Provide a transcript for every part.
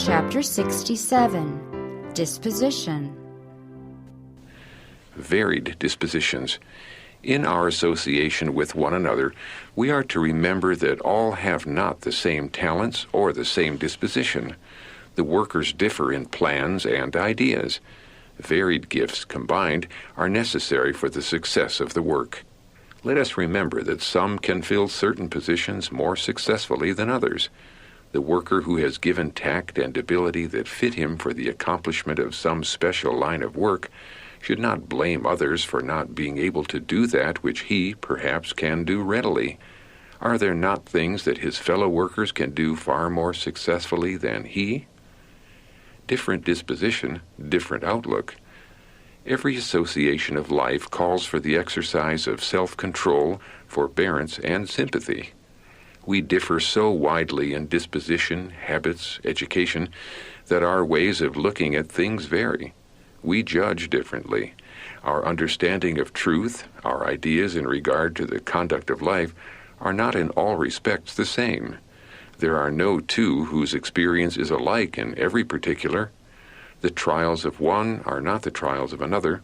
Chapter 67, Disposition. Varied dispositions. In our association with one another, we are to remember that all have not the same talents or the same disposition. The workers differ in plans and ideas. Varied gifts combined are necessary for the success of the work. Let us remember that some can fill certain positions more successfully than others. The worker who has given tact and ability that fit him for the accomplishment of some special line of work should not blame others for not being able to do that which he, perhaps, can do readily. Are there not things that his fellow workers can do far more successfully than he? Different disposition, different outlook. Every association of life calls for the exercise of self-control, forbearance, and sympathy. We differ so widely in disposition, habits, education, that our ways of looking at things vary. We judge differently. Our understanding of truth, our ideas in regard to the conduct of life, are not in all respects the same. There are no two whose experience is alike in every particular. The trials of one are not the trials of another.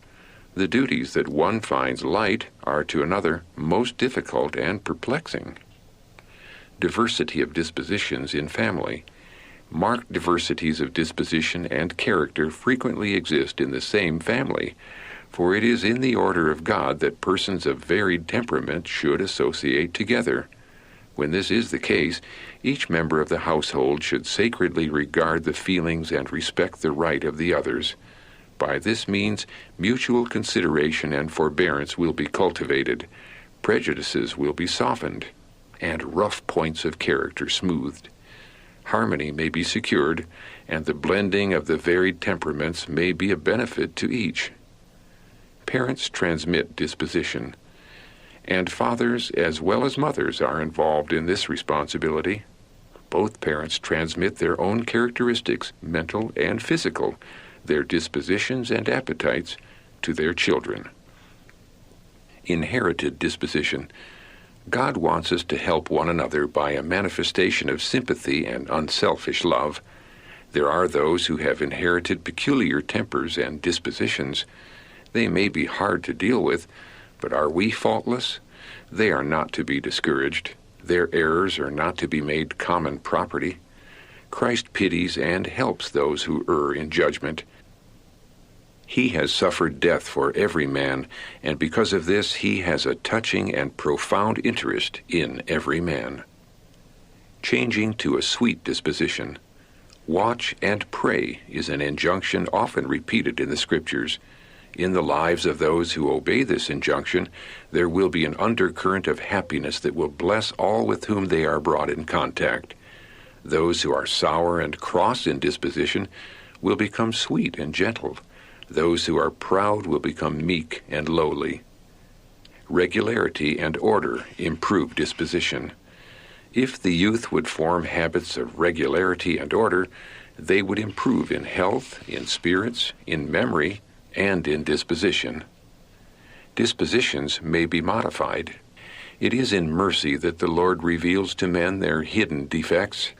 The duties that one finds light are to another most difficult and perplexing. Diversity of dispositions in family. Marked diversities of disposition and character frequently exist in the same family, for it is in the order of God that persons of varied temperament should associate together. When this is the case, each member of the household should sacredly regard the feelings and respect the right of the others. By this means, mutual consideration and forbearance will be cultivated, prejudices will be softened, and rough points of character smoothed. Harmony may be secured, and the blending of the varied temperaments may be a benefit to each. Parents transmit disposition, and fathers as well as mothers are involved in this responsibility. Both parents transmit their own characteristics, mental and physical, their dispositions and appetites, to their children. Inherited disposition. God wants us to help one another by a manifestation of sympathy and unselfish love. There are those who have inherited peculiar tempers and dispositions. They may be hard to deal with, but are we faultless? They are not to be discouraged. Their errors are not to be made common property. Christ pities and helps those who err in judgment. He has suffered death for every man, and because of this he has a touching and profound interest in every man. Changing to a sweet disposition. Watch and pray is an injunction often repeated in the Scriptures. In the lives of those who obey this injunction, there will be an undercurrent of happiness that will bless all with whom they are brought in contact. Those who are sour and cross in disposition will become sweet and gentle. Those who are proud will become meek and lowly. Regularity and order improve disposition. If the youth would form habits of regularity and order, they would improve in health, in spirits, in memory, and in disposition. Dispositions may be modified. It is in mercy that the Lord reveals to men their hidden defects.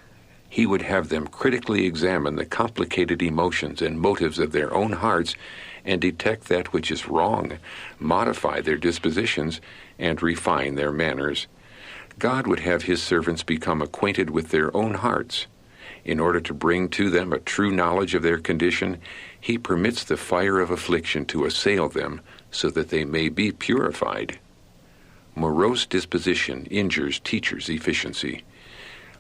He would have them critically examine the complicated emotions and motives of their own hearts and detect that which is wrong, modify their dispositions, and refine their manners. God would have his servants become acquainted with their own hearts. In order to bring to them a true knowledge of their condition, he permits the fire of affliction to assail them so that they may be purified. Morose disposition injures teachers' efficiency.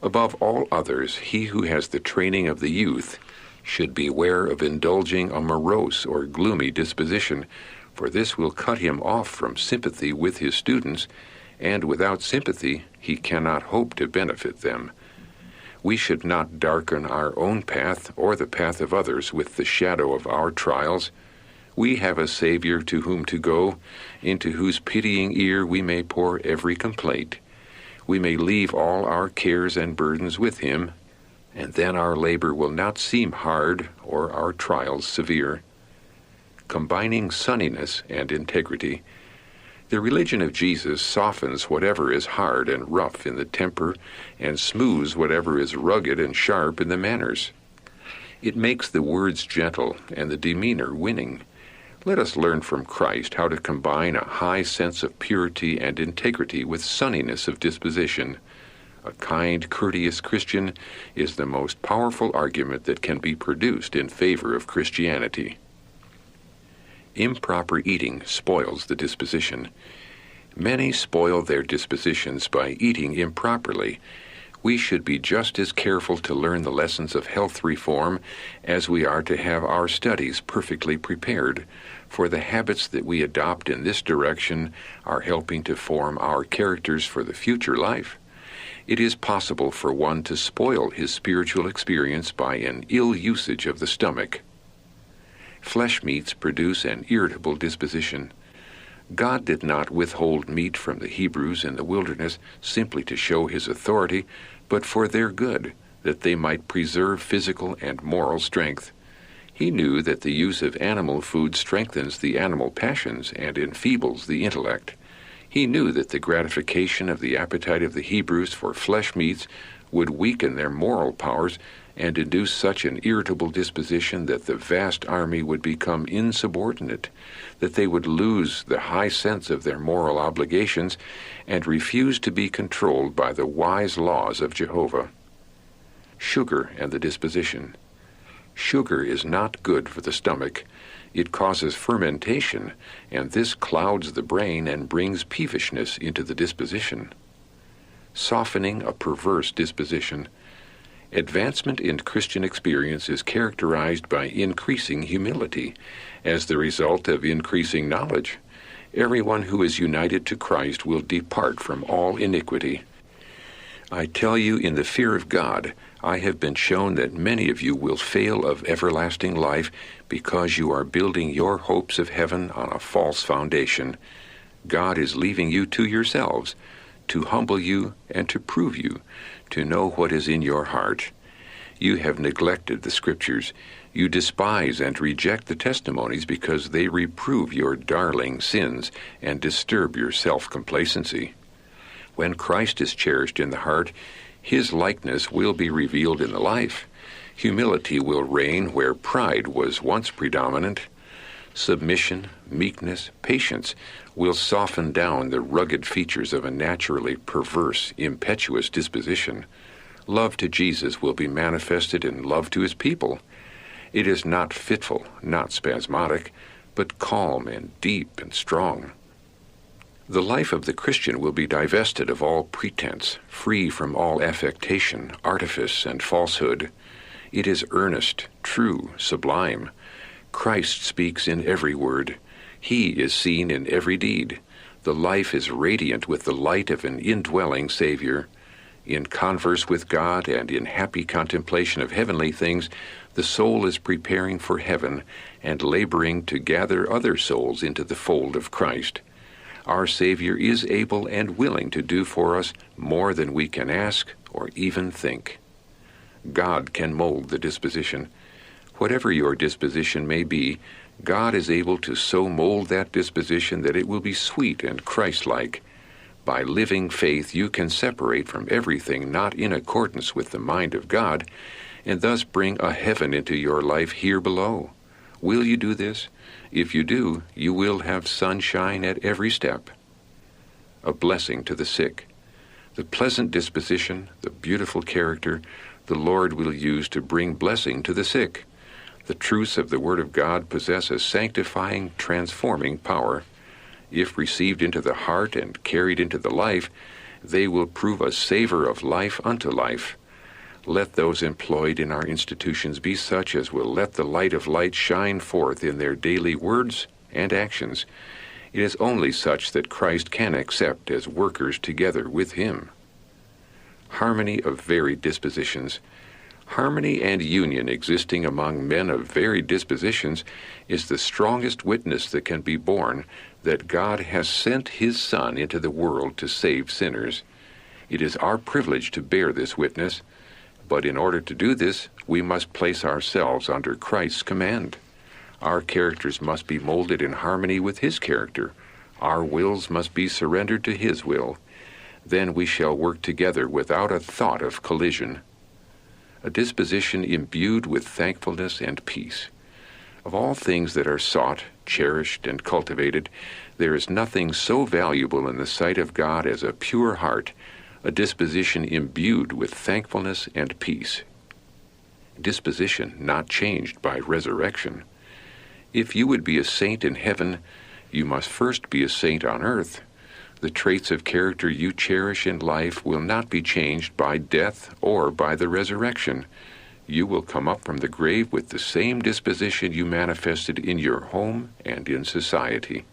Above all others, he who has the training of the youth should beware of indulging a morose or gloomy disposition, for this will cut him off from sympathy with his students, and without sympathy he cannot hope to benefit them. We should not darken our own path or the path of others with the shadow of our trials. We have a Savior to whom to go, into whose pitying ear we may pour every complaint. We may leave all our cares and burdens with him, and then our labor will not seem hard or our trials severe. Combining sunniness and integrity. The religion of Jesus softens whatever is hard and rough in the temper and smooths whatever is rugged and sharp in the manners. It makes the words gentle and the demeanor winning. Let us learn from Christ how to combine a high sense of purity and integrity with sunniness of disposition. A kind, courteous Christian is the most powerful argument that can be produced in favor of Christianity. Improper eating spoils the disposition. Many spoil their dispositions by eating improperly. We should be just as careful to learn the lessons of health reform as we are to have our studies perfectly prepared, for the habits that we adopt in this direction are helping to form our characters for the future life. It is possible for one to spoil his spiritual experience by an ill usage of the stomach. Flesh meats produce an irritable disposition. God did not withhold meat from the Hebrews in the wilderness simply to show his authority, but for their good, that they might preserve physical and moral strength. He knew that the use of animal food strengthens the animal passions and enfeebles the intellect. He knew that the gratification of the appetite of the Hebrews for flesh meats would weaken their moral powers and induce such an irritable disposition that the vast army would become insubordinate, that they would lose the high sense of their moral obligations and refuse to be controlled by the wise laws of Jehovah. Sugar and the disposition. Sugar is not good for the stomach. It causes fermentation, and this clouds the brain and brings peevishness into the disposition. Softening a perverse disposition. Advancement in Christian experience is characterized by increasing humility. As the result of increasing knowledge, everyone who is united to Christ will depart from all iniquity. I tell you, in the fear of God, I have been shown that many of you will fail of everlasting life because you are building your hopes of heaven on a false foundation. God is leaving you to yourselves, to humble you and to prove you, to know what is in your heart. You have neglected the Scriptures. You despise and reject the testimonies because they reprove your darling sins and disturb your self-complacency. When Christ is cherished in the heart, his likeness will be revealed in the life. Humility will reign where pride was once predominant. Submission, meekness, patience will soften down the rugged features of a naturally perverse, impetuous disposition. Love to Jesus will be manifested in love to his people. It is not fitful, not spasmodic, but calm and deep and strong. The life of the Christian will be divested of all pretense, free from all affectation, artifice, and falsehood. It is earnest, true, sublime. Christ speaks in every word. He is seen in every deed. The life is radiant with the light of an indwelling Savior. In converse with God and in happy contemplation of heavenly things, the soul is preparing for heaven and laboring to gather other souls into the fold of Christ. Our Savior is able and willing to do for us more than we can ask or even think. God can mold the disposition. Whatever your disposition may be, God is able to so mold that disposition that it will be sweet and Christ-like. By living faith, you can separate from everything not in accordance with the mind of God, and thus bring a heaven into your life here below. Will you do this? If you do, you will have sunshine at every step. A blessing to the sick. The pleasant disposition, the beautiful character, the Lord will use to bring blessing to the sick. The truths of the Word of God possess a sanctifying, transforming power. If received into the heart and carried into the life, they will prove a savor of life unto life. Let those employed in our institutions be such as will let the light of light shine forth in their daily words and actions. It is only such that Christ can accept as workers together with him. Harmony of varied dispositions. Harmony and union existing among men of varied dispositions is the strongest witness that can be borne that God has sent his Son into the world to save sinners. It is our privilege to bear this witness, but in order to do this, we must place ourselves under Christ's command. Our characters must be molded in harmony with his character. Our wills must be surrendered to his will. Then we shall work together without a thought of collision. a disposition imbued with thankfulness and peace. Of all things that are sought, cherished, and cultivated, there is nothing so valuable in the sight of God as a pure heart, a disposition imbued with thankfulness and peace. Disposition not changed by resurrection. If you would be a saint in heaven, you must first be a saint on earth. The traits of character you cherish in life will not be changed by death or by the resurrection. You will come up from the grave with the same disposition you manifested in your home and in society.